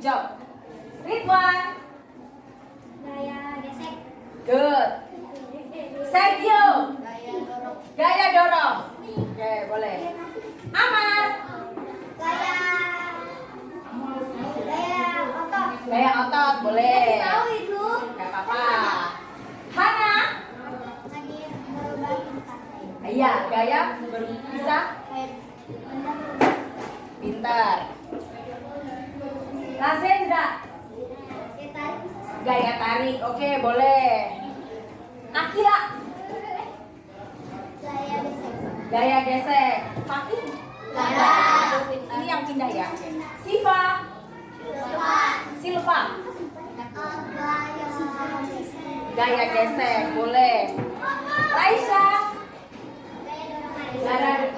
Good job. Ridwan. Gaya gesek. Good. Sergio. Gaya dorong. Gaya dorong. Oke, boleh. Amar. Gaya otot. Gaya otot, boleh. Tahu itu. Gak apa-apa. Hana. Lagi merubah pintar. Iya, gaya bisa pintar. Lazendra. Gaya tarik, oke, boleh. Akila. Gaya gesek. Gaya gesek. Fakih. Gaya. Ini yang pindah ya. Siva. Silva. Gaya gesek, boleh. Raisya.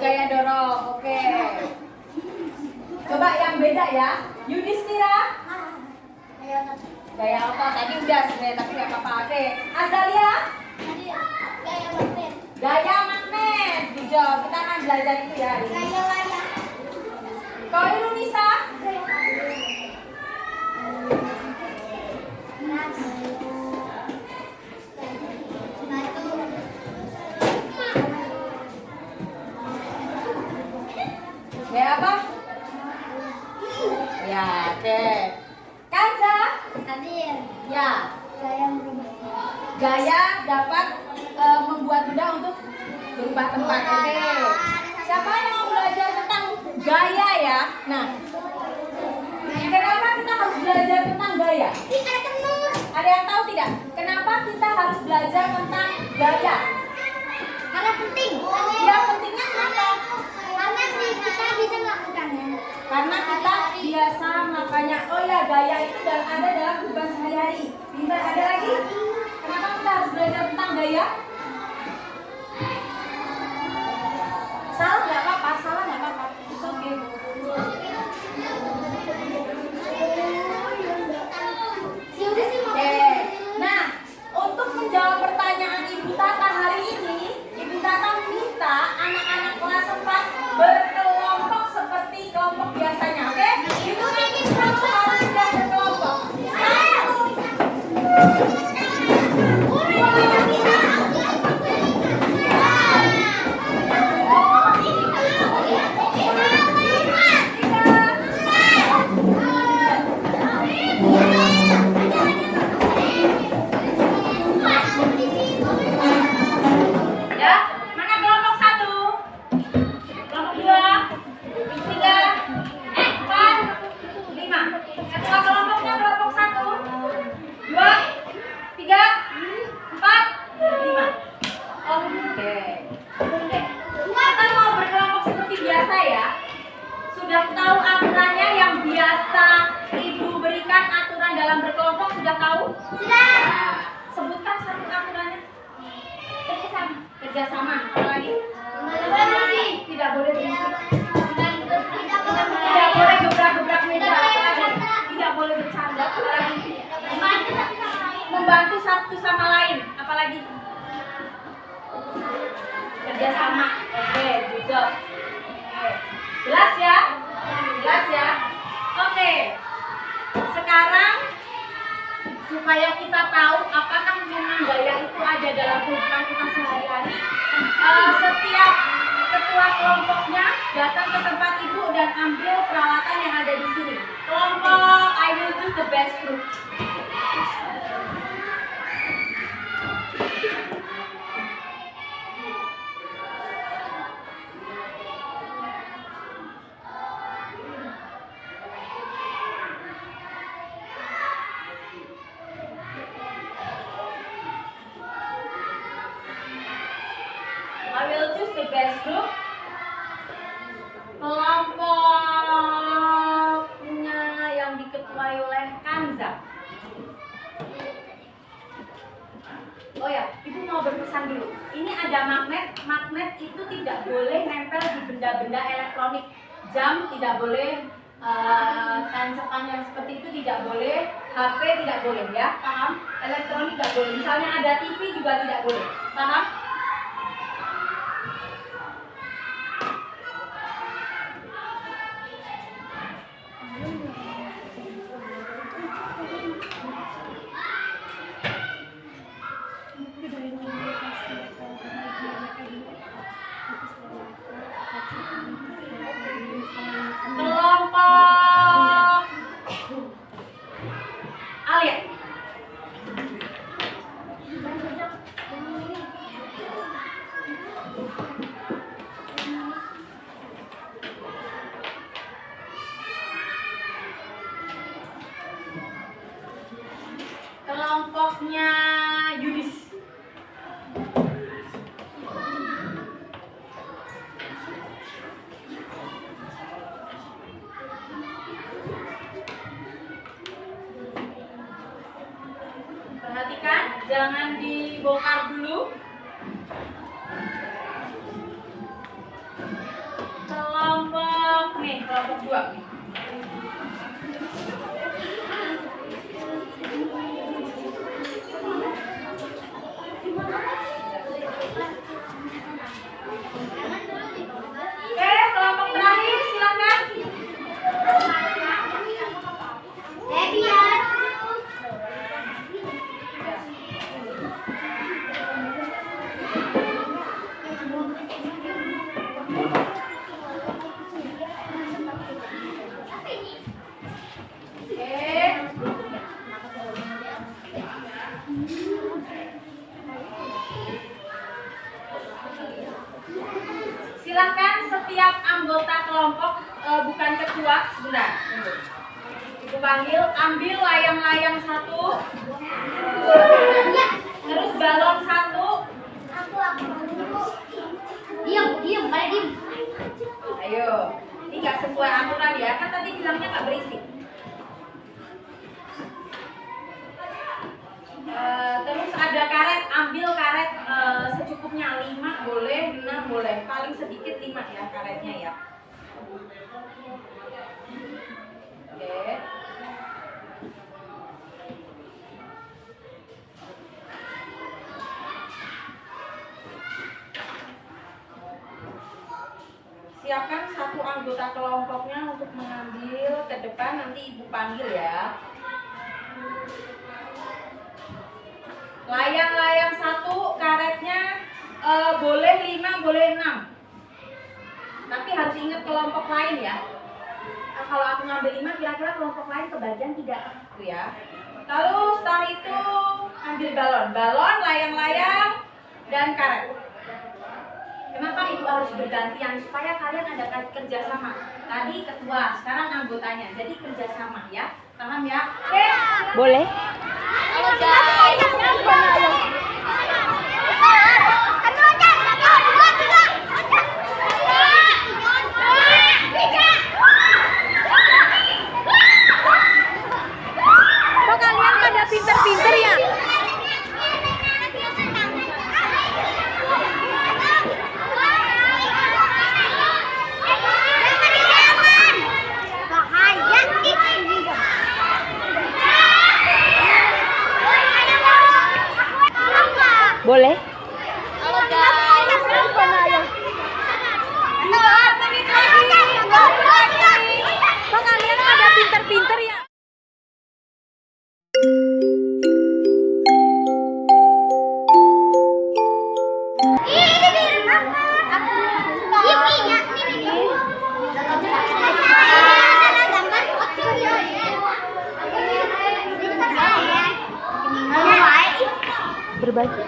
Gaya dorong, oke. Coba yang beda ya. Yudhistira. Gaya otot tadi udah sebenarnya tapi nggak apa-apa. Oke. Azalia. Gaya magnet. Gaya magnet. Good job. Kita akan belajar itu ya hari ini. Gaya layar. Kau Irunisa. Gaya apa? Ya, oke. Kanza. Ya. Gaya merubah. Gaya dapat membuat benda untuk berubah tempat. Oke. Siapa yang mau belajar tentang gaya ya? Nah, kenapa kita harus belajar tentang gaya? Ada yang tahu tidak? Kenapa kita harus belajar tentang gaya? Karena penting. Ya pentingnya kenapa? Karena kita bisa melakukannya. Karena kita biasa makanya. Oh ya, gaya itu ada dalam kehidupan sehari-hari. Tidak ada lagi? Kenapa kita harus belajar tentang gaya? Salah nggak apa-apa, salah nggak apa-apa. It's okay. Oke. Nah, untuk menjawab pertanyaan Ibu Tata hari ini, Ibu Tata minta anak-anak kelas 4 berkelompok seperti kelompok biasanya, oke? Ibu ingin kamu harus sudah berkelompok. Ya, mana kelompok 1? Kelompok 2, 3, 4, 5. Ketua kelompoknya kelompok 1, 2, 3, 4, 5. Oke. Kita mau berkelompok seperti biasa ya. Sudah tahu aturannya yang biasa Ibu berikan aturan dalam berkelompok, sudah tahu? Sudah. Nah, sebutkan satu aturannya. Kerjasama. Apa lagi? Tidak boleh berisik. Tidak boleh gebrak-gebrak meja. Apa lagi? Tidak boleh bercanda. Apa lagi? Membantu satu sama lain. Apa lagi? Kerjasama. Oke, good job. Oke. Jelas ya? Jelas ya? Oke. Sekarang supaya kita tahu apakah memang gaya itu ada dalam kehidupan kita sehari-hari, setiap ketua kelompoknya datang ke tempat Ibu dan ambil peralatan yang ada di sini. Kelompok I will choose the best group. I will choose the best group. Kelompoknya yang diketuai oleh Kanza. Oh ya, Ibu mau berpesan dulu. Ini ada magnet. Magnet itu tidak boleh nempel di benda-benda elektronik. Jam tidak boleh, tancekan yang seperti itu tidak boleh, HP tidak boleh ya, paham? Elektronik tidak boleh. Misalnya ada TV juga tidak boleh, paham? kelompoknya Yudis. Perhatikan, jangan dibongkar dulu. Kelompok 2 nih. Oke, kelompok terakhir silakan. Silakan setiap anggota kelompok, bukan ketua, sebentar. Ibu panggil, ambil layang-layang 1, terus balon 1. Diam, pada diam. Ayo, ini nggak sesuai aturan ya, kan tadi bilangnya nggak berisik. Terus ada karet, ambil karet secukupnya, 5 boleh, 6 boleh, paling sedikit 5 ya karetnya ya. Oke. Siapkan satu anggota kelompoknya untuk mengambil ke depan, nanti ibu panggil ya. Layang-layang 1 karetnya boleh 5, boleh 6. Tapi harus ingat kelompok lain ya. Kalau aku ngambil 5, kira-kira kelompok lain kebagian tidak, gitu ya. Lalu setelah itu ambil balon, layang-layang dan karet. Kenapa ibu harus bergantian? Supaya kalian ada kerjasama. Tadi ketua, sekarang anggotanya. Jadi kerjasama ya. Paham ya? Oke. Boleh. Halo guys. Kok kalian pada pinter-pinter ya? Boleh. Halo guys. Kok kalian pada pinter-pinter ya? Berbagi.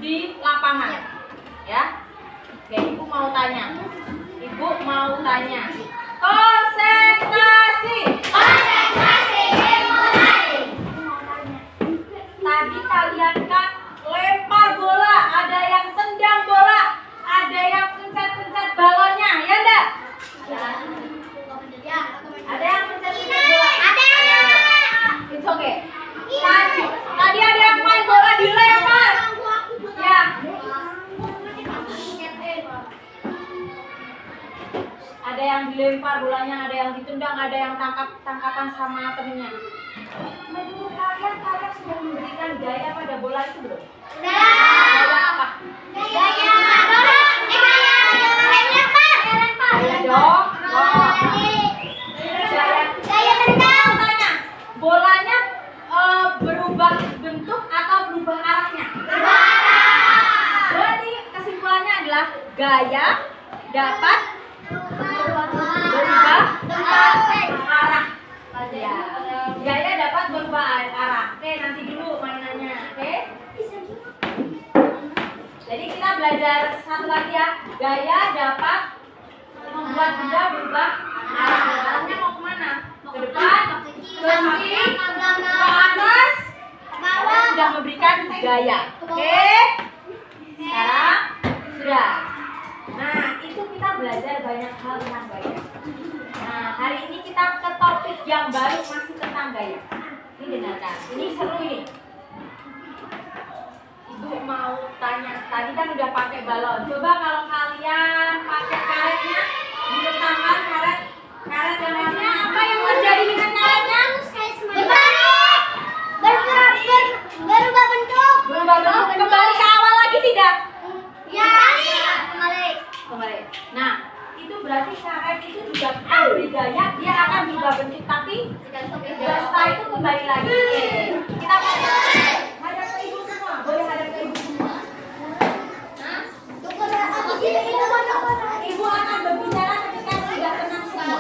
di lapangan. Ya. Oke, Ibu mau tanya. Ibu mau tanya. Konsentrasi. Konsentrasi dimulai. Tadi kalian kan lempar bola, ada yang tendang bola, ada yang pencet-pencet balonnya, ya enggak? Ada yang pencet-pencet bola? Ada. It's okay. Tadi ada yang main bola dilempar. Ya. Ada yang dilempar bolanya, ada yang ditendang, ada yang tangkapan sama temennya. Menurut kalian sudah memberikan gaya pada bola itu belum? Gaya apa? Gaya dorong. Gaya dong. Gaya tendang. Tanya, bolanya berubah bentuk atau berubah arahnya? Berarti kesimpulannya adalah gaya dapat berubah arah. Ya. Gaya dapat berubah arah. Oke, nanti dulu mainannya. Oke. Jadi kita belajar satu lagi ya. Gaya dapat membuat benda berubah arah. Arahnya mau kemana? Ke depan, ke samping, ke atas. Kita sudah memberikan gaya. Oke. Sekarang sudah. Nah, itu kita belajar banyak hal tentang gaya. Nah, hari ini kita ke topik yang baru masih tentang gaya. Ini dengarkan. Ini seru ini. Ibu mau tanya, tadi kan udah pakai balon. Coba kalau kalian pakai karetnya, ditentangkan karet karetnya, apa yang terjadi dengan karetnya? Berubah bentuk. Berubah bentuk, kembali ke awal lagi tidak? Ya. Kembali. Nah, itu berarti karet itu juga beri gaya, dia akan berubah bentuk, tapi setelah itu kembali lagi. Oke. Kita mau hadap ke ibu semua, boleh hadap ke ibu semua. Nah, ibu akan berbicara ketika sudah tenang semua.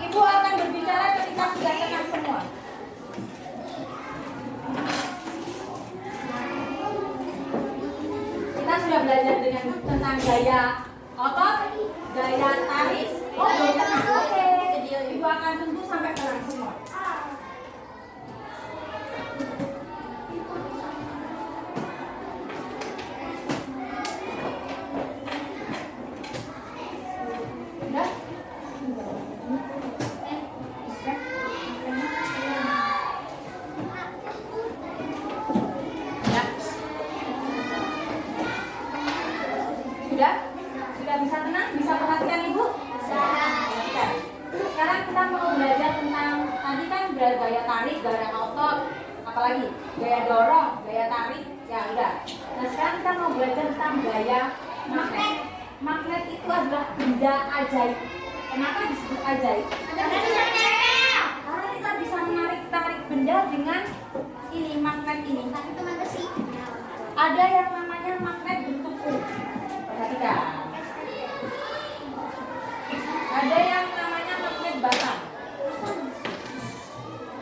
Ibu akan berbicara ketika sudah tenang semua. Kita sudah belajar tentang gaya otot, gaya tarik. Oh, belum tenang. Oke. Ibu akan tunggu sampai tenang semua. Udah? Sudah? Sudah bisa tenang? Bisa perhatikan ibu? Perhatikan. Sekarang kita mau belajar tentang, tadi kan gaya tarik, gaya otot, apalagi gaya dorong, gaya tarik, ya udah. Nah sekarang kita mau belajar tentang gaya magnet. Magnet itu adalah benda ajaib. Kenapa disebut ajaib? Karena kita bisa menarik benda dengan ini, magnet ini. Ada yang namanya magnet bentuk U. Perhatikan. Ada yang namanya magnet batang.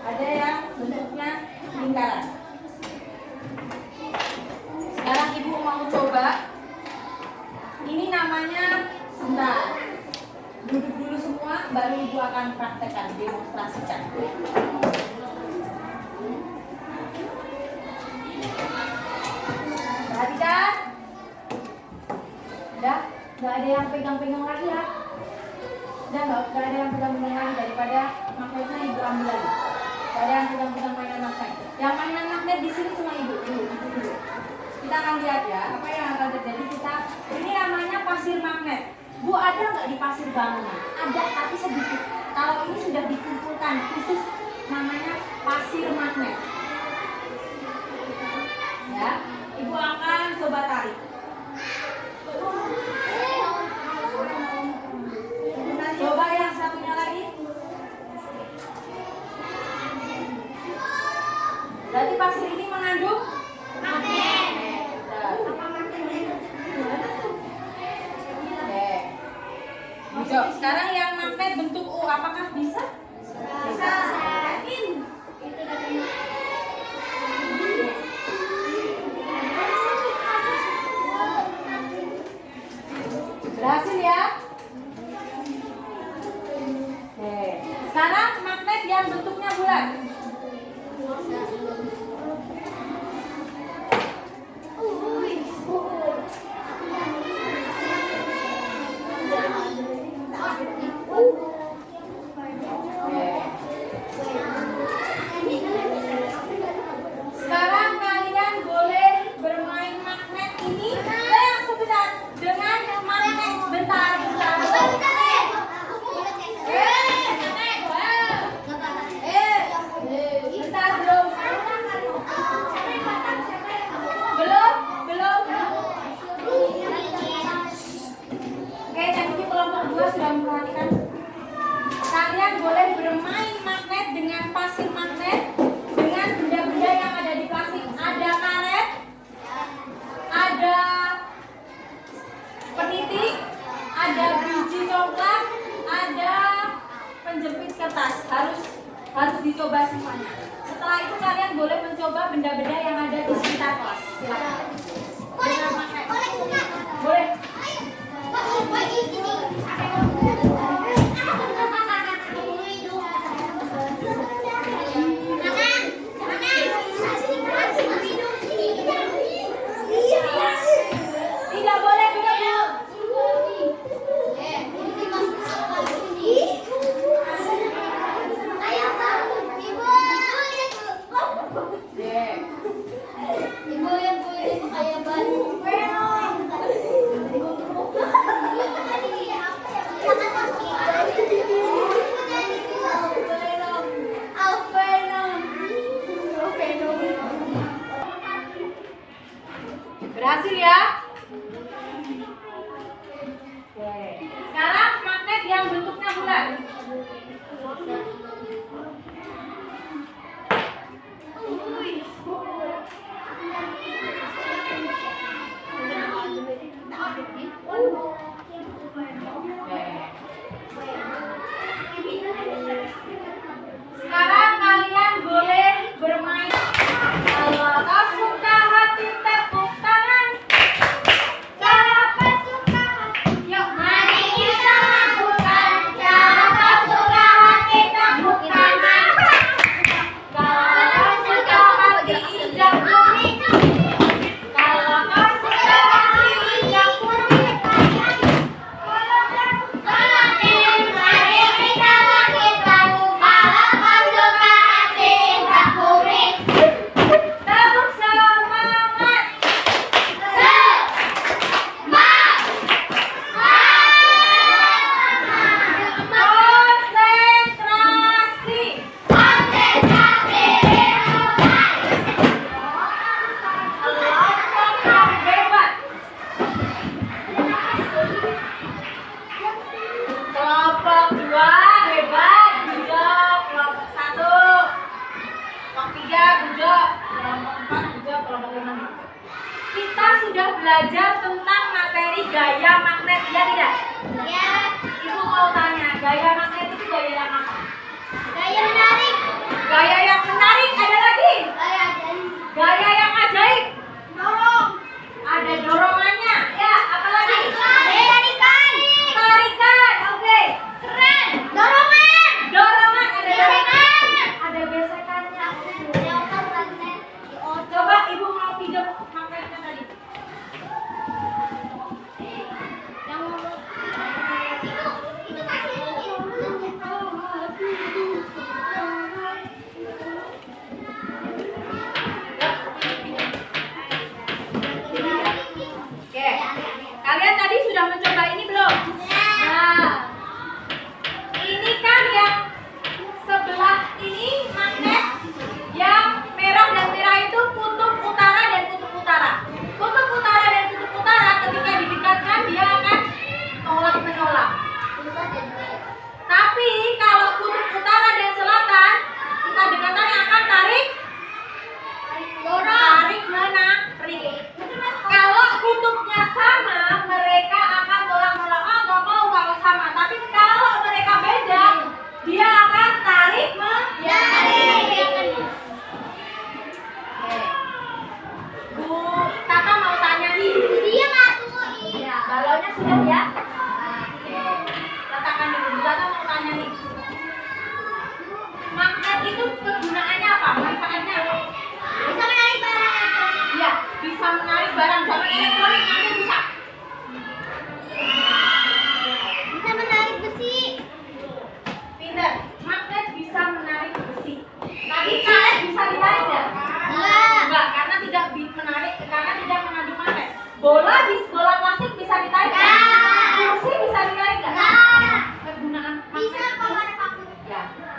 Ada yang bentuknya lingkaran. Sekarang ibu mau coba. Ini namanya, sebentar. Duduk dulu semua, baru ibu akan praktekkan, demonstrasikan. Perhatikan. Udah, nggak ada yang pegang-pegang lagi ya. Udah nggak ada yang pegang-pegang lagi, daripada magnetnya ibu ambil lagi. Nggak ada yang pegang-pegang mainan magnet. Yang mainan magnet di sini cuma ibu dulu. Kita akan lihat ya, apa yang akan terjadi. Ini namanya pasir magnet. Bu, ada nggak di pasir bangunan? Ada, tapi sedikit. Kalau ini sudah dikumpulkan khusus, namanya pasir magnet. Ya, ibu akan coba tarik. Coba yang satunya lagi. Berarti pasir ini mengandung magnet. Sekarang yang magnet bentuk U, apakah bisa? Bisa. Sekarang magnet yang bentuknya bulat. Sekarang kalian boleh bermain magnet ini sebentar dengan magnet bentar. Bentar belum. Oke, tadi kelompok 2 sudah memperhatikan. Kalian boleh bermain magnet dengan pasir magnet dengan benda-benda yang ada di plastik. Ada karet, ada peniti, ada biji coklat, ada penjepit kertas. Harus dicoba semuanya. Setelah itu kalian boleh mencoba benda-benda yang ada di sekitar kelas. Silakan. Boleh. Tidak boleh berebut. Berhasil ya? Oke. Sekarang magnet yang bentuknya bulat. Sekarang kalian boleh bermain. Kalau kau suka hati tepuk tangan. Kalau kau suka hati, yuk mari kita lakukan. Kalau kau suka hati tepuk tangan. Kalau kau suka hati hijau kuning. Kalau kau suka hati hijau kuning. Kalau kau suka hati, mari kita lakukan. Kalau kau suka hati hijau kuning. Tepuk semangat. Konsentrasi. Kelompok 2 hebat, Gujok. Kelompok 1, kelompok 3 Gujok, kelompok 4 Gujok, kelompok 5 Gujok. Kita sudah belajar tentang materi gaya magnet, ya tidak? Ya, Ibu mau tanya, gaya magnet itu gaya yang apa? gaya menarik. Gaya yang menarik, ada lagi? Gaya yang ajaib, Dorong. ada dorongannya, ya, apa lagi? Tarikan. Tarikan, oke. Keren. Dorongan. Dorongan, ada Gesekan. ada gesekannya. Lewat magnet. Coba ibu mau pinjam magnetnya tadi. Yang itu kasih ini.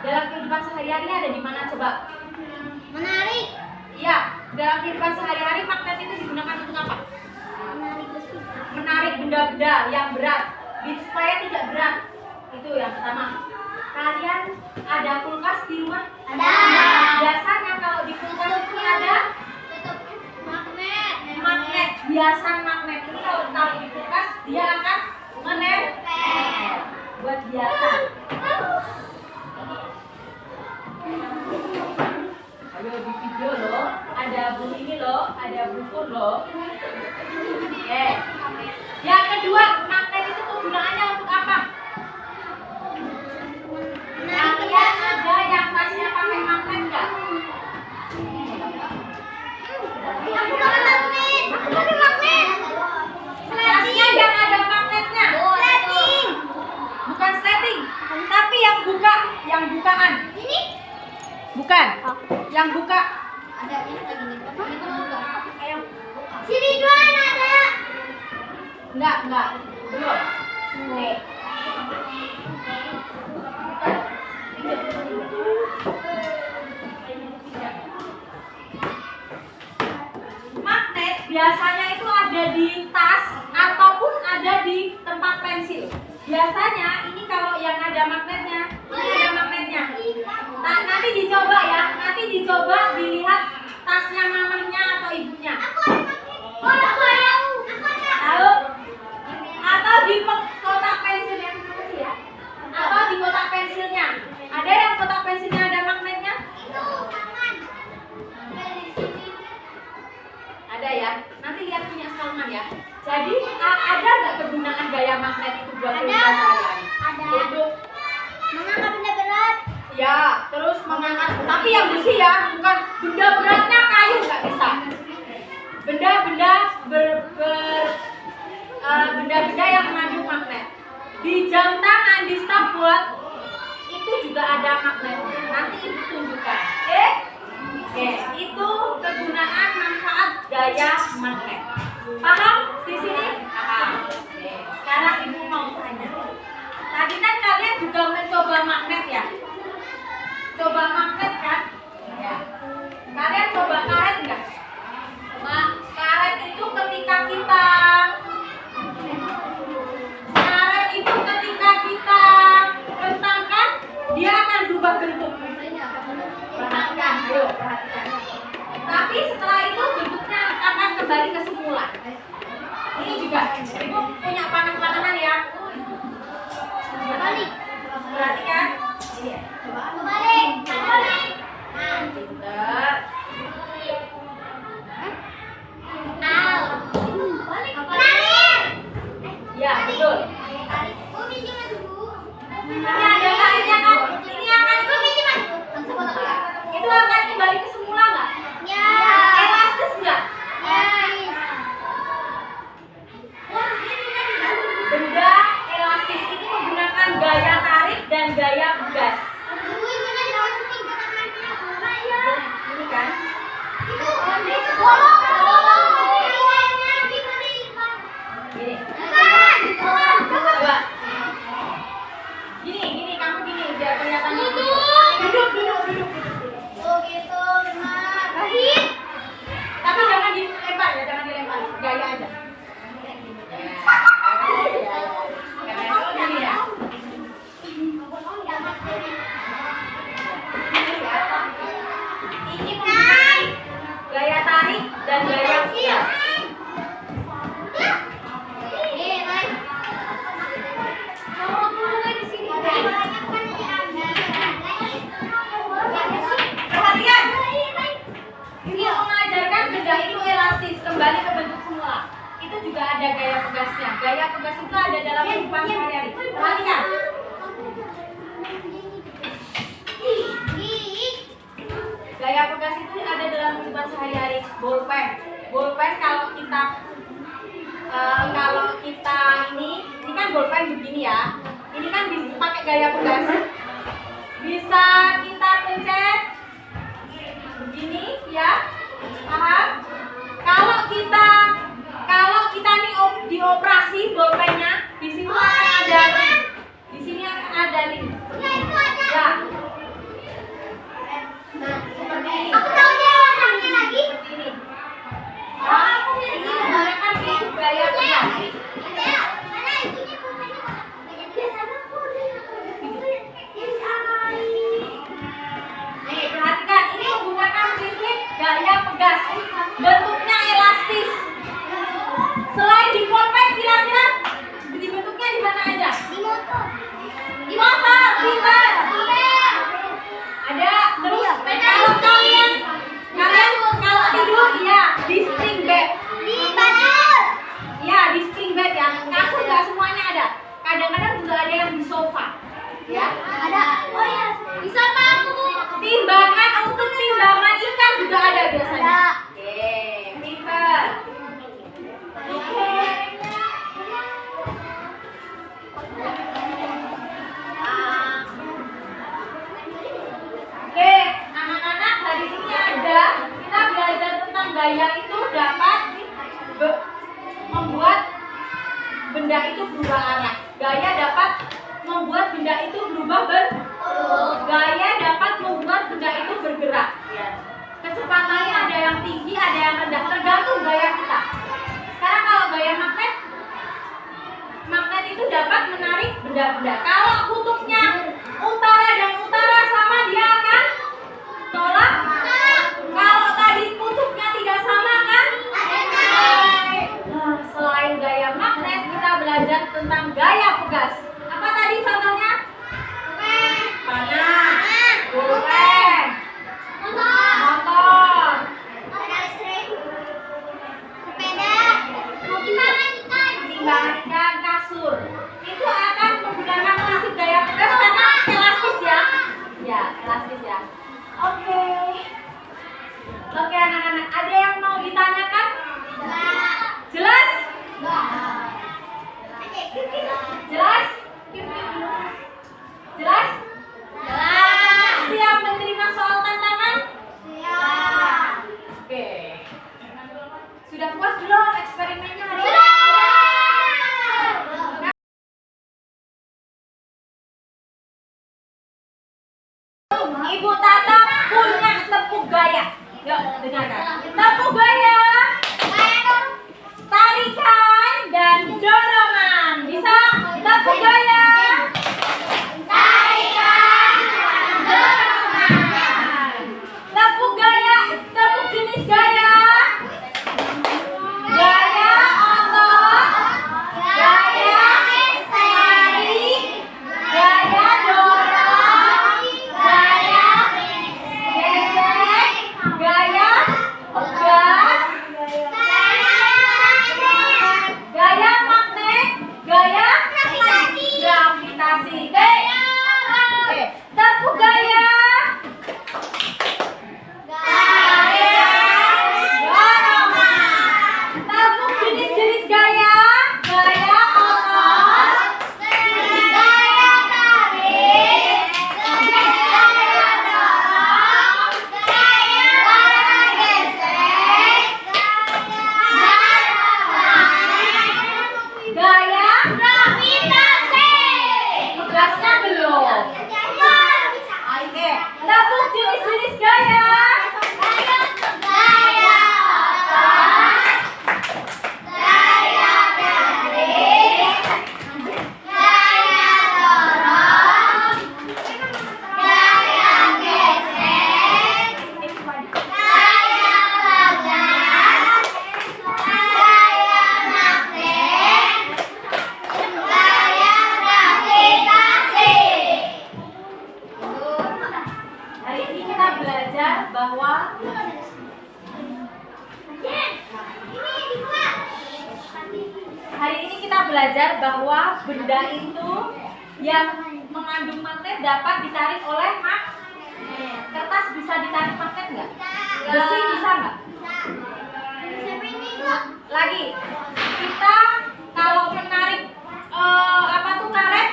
dalam kehidupan sehari-hari ada di mana coba? Menarik. Iya, dalam kehidupan sehari-hari magnet itu digunakan untuk apa? Menarik besi. Menarik benda-benda yang berat supaya tidak berat. Itu yang pertama. Kalian ada kulkas di rumah? Ada. Biasanya kalau di kulkas itu ada Magnet. magnet, biasan magnet ini kalau ditaruh di kulkas dia akan menempel buat biasan. Ayo di video loh, ada bu ini loh, ada bukur loh. Oke. Yang kedua, magnet itu kegunaannya untuk apa? Kalian ada yang tasnya pakai magnet nggak? Aku pakai magnet. Aku pakai magnet. Tasnya yang ada magnetnya. Sleting. Bukan sleting, tapi yang bukaan. Ini? Bukan. Yang buka. Ada ini lagi nih. Ini kan enggak. Ayo. Sini Ridwan ada. Enggak. Belum. Nih. Magnet biasanya itu ada di tas ataupun ada di tempat pensil. Biasanya ini kalau yang ada magnetnya, ini ada magnetnya. Nah, nanti dicoba ya, dicoba dilihat tasnya mamahnya atau ibunya. Aku ada. Lalu atau di kotak pensil yang kasih ya, atau di kotak pensilnya. Ada yang kotak pensilnya ada magnetnya? Itu tangan. Ada ya. Nanti lihat punya Salman ya. Jadi ada nggak kegunaan gaya magnet itu buat kehidupan sehari-hari? Ada. Untuk Mengangkat benda berat. ya, terus mengangkat. Tapi yang besi ya, bukan benda beratnya kayu nggak bisa. Benda-benda benda-benda yang mengandung magnet. Di jam tangan, di stopwatch itu juga ada magnet. Nanti ibu tunjukkan. Oke, itu kegunaan manfaat gaya magnet. Paham di sini? Paham. Oke, sekarang ibu mau tanya. Tadi kan kalian juga mencoba magnet ya? Coba magnet kan? Ya. Kalian coba karet nggak? Karet itu ketika kita bentangkan, dia akan berubah bentuk. Perhatikan. Tapi setelah itu bentuknya akan kembali ke semula. Ini juga, ibu punya panah-panahan ya. Balik. Perhatikan. Ini ya. Balik. Nah, pinter. Balik. Ya, betul. Oh, pinjaman dulu. Ini ada kainnya kan? Ini akan itu akan kembali ke semula nggak? Ya. Elastis nggak? Benda elastis itu menggunakan gaya tarik dan gaya pegas. Ini kan? Gini. Coba. Gini, kamu gini biar kelihatan. Duduk. Tapi jangan dilempar ya, jangan dilempar. Gaya aja. Gini ya. Ini menggunakan gaya tarik dan gaya pegas. Perhatian. Ini mengajarkan benda itu elastis, kembali ke bentuk semula. Itu juga ada gaya pegasnya. Gaya pegas itu ada dalam kehidupan sehari-hari. Perhatikan. Gaya pegas itu ada dalam kehidupan sehari-hari. Bolpen kalau kita ini kan bolpen begini ya. Ini kan bisa pakai gaya pegas. Bisa kita pencet begini ya. Paham? Kalau kita nih dioperasi bolpennya, di situ akan ada link. Di sini akan ada link. Ya. pegas, bentuknya elastis. Selain di polpen, kira-kira bentuknya di mana aja? Di motor. Di motor, pintar. Ada. Terus kalau kalian kalau tidur, ya di spring bed. Di kasur. Ya di spring bed ya. Kasur nggak semuanya ada. Kadang-kadang juga ada yang di sofa. Ya. Ada. Oh ya, bisa Pak aku. Timbangan untuk timbangan ikan juga ada biasanya. Ada. Oke, pintar. Oke. Oke, anak-anak hari ini kita belajar tentang gaya itu dapat membuat benda itu berubah arah. Gaya dapat membuat benda itu berubah bentuk. Gaya dapat membuat benda itu bergerak. Kecepatannya ada yang tinggi, ada yang rendah, tergantung gaya kita. Sekarang kalau gaya magnet, magnet itu dapat menarik benda-benda. Kalau kutubnya utara dan utara sama, dia akan tolak. Kalau tadi kutubnya tidak sama kan? Nah, selain gaya magnet, kita belajar tentang gaya pegas. Apa tadi contohnya? Panah, pulpen, motor, timbangan ikan, kasur. Itu akan menggunakan prinsip gaya pegas karena elastis ya. Ya, elastis ya. Oke. Oke anak-anak, ada yang mau ditanyakan? Jelas? Jelas? Jelas? Siap menerima soal tantangan? Oke. Sudah puas belum eksperimennya hari ini? Ibu Tata punya tepuk gaya. Yuk, dengarkan. Tepuk gaya, tarikan dan dorongan. Bisa? Tepuk gaya, tarikan, dorongan. Tepuk gaya, tepuk jenis gaya. Gaya otot, gaya tarik, gaya dorong, gaya gesek, gaya pegas, gaya magnet, gaya gravitasi. Oke, tepuk gaya. Tepuk jenis-jenis gaya. Gaya otot, gaya tarik, gaya dorong, gaya gesek, gaya gravitasi. Pegasnya belum. Oke, tepuk jenis-jenis gaya. Gaya otot, gaya tarik, gaya dorong, gaya gesek, gaya pegas, gaya magnet, gaya gravitasi. Hari ini kita belajar bahwa benda itu yang mengandung magnet dapat ditarik oleh magnet. Kertas bisa ditarik magnet nggak? Besi bisa nggak? Lagi, kita kalau menarik karet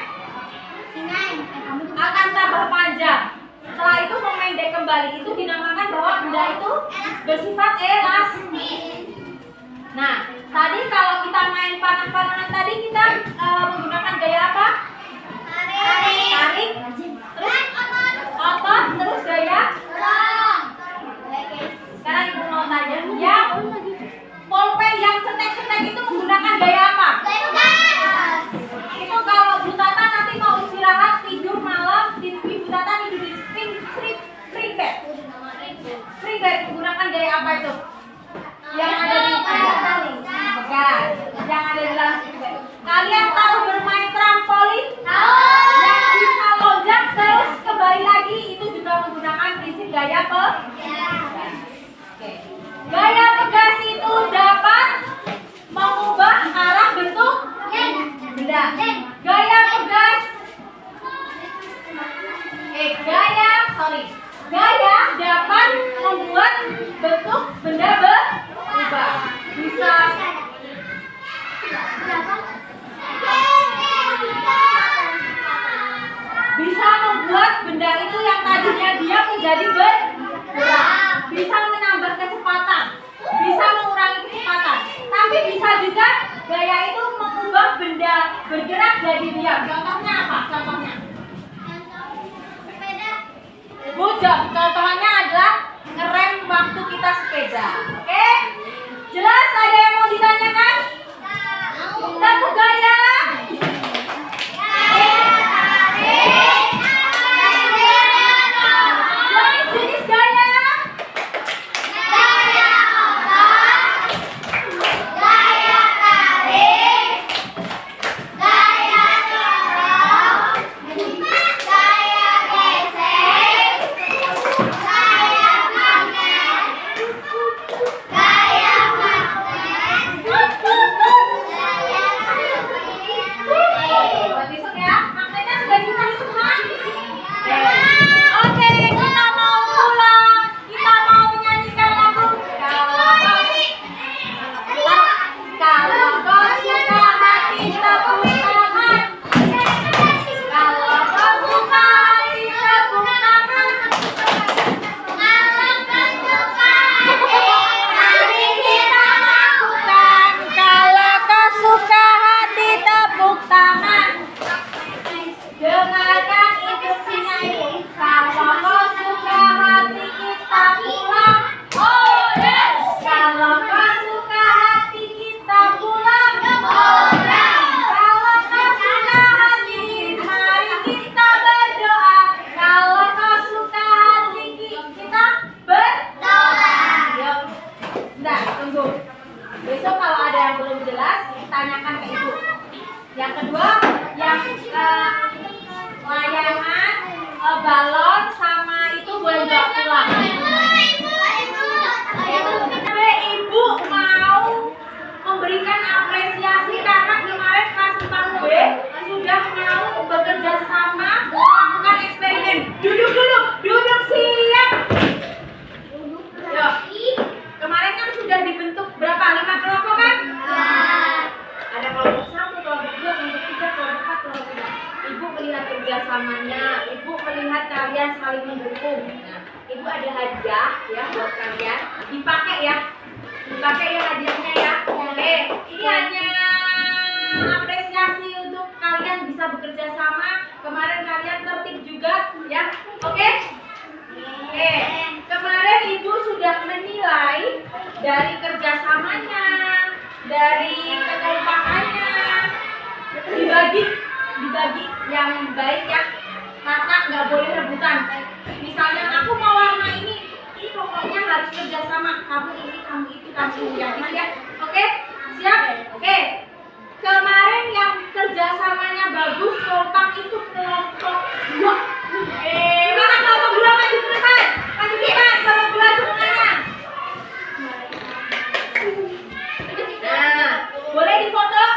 akan tambah panjang. Setelah itu memendek kembali. Itu dinamakan bahwa benda itu bersifat elastis. Nah, tadi kalau kita main panah-panahan tadi kita menggunakan gaya apa? Tarik. Terus otot, terus gaya. Sekarang ibu mau tanya, yang pulpen yang cetek-cetek itu menggunakan gaya apa? Itu kalau Bu Tata nanti mau istirahat tidur malam, Ibu Tata tidur di spring bed. Spring bed menggunakan gaya apa? apa itu? Yang ada di bekas, yang ada di dalam. Kalian tahu bermain trampolin? Yang bisa loncat terus kembali lagi, itu juga menggunakan prinsip gaya pegas. Gaya pegas itu dapat mengubah arah bentuk benda. Gaya pegas, gaya dapat membuat bentuk benda berubah. Bisa membuat benda itu yang tadinya dia menjadi bergerak, bisa menambah kecepatan, bisa mengurangi kecepatan, tapi bisa juga gaya itu mengubah benda bergerak jadi diam. Contohnya apa? Contohnya bujang. Contohnya adalah ngerem waktu kita sepeda. Oke? Jelas? Ada yang mau ditanyakan? Satu gaya. Jenis gaya. Dengarkan instruksinya ini. Kalau kau suka hati kita pulang. Oh yes. Kalau kau suka hati kita pulang. Oh yes. Kalau kau suka hati, mari kita berdoa. Kalau kau suka hati kita berdoa. Yuk. Bentar, tunggu. Besok kalau ada yang belum jelas, tanyakan ke ibu. Yang kedua, yang layangan, balon sama itu boleh bawa pulang. Ibu mau memberikan apresiasi karena kemarin kelas 4B sudah mau bekerja sama melakukan eksperimen. Duduk dulu, duduk siap. Yuk. Kemarin kan sudah dibentuk berapa? 5 kelompok kan? Ada kelompok 1, kelompok 2, kelompok 3, kelompok 4, kelompok 5. Ibu melihat kerjasamanya, ibu melihat kalian saling mendukung. Nah, ibu ada hadiah ya buat kalian, dipakai ya hadiahnya ya. Oke, ini hanya apresiasi untuk kalian bisa bekerja sama. Kemarin kalian tertib juga ya. Oke. Oke, kemarin ibu sudah menilai dari kerjasamanya, dari kekompakannya, dibagi yang baik ya. Rata, nggak boleh rebutan. Misalnya aku mau warna ini pokoknya harus kerjasama. Kamu ini, kamu itu, kamu ini, ya.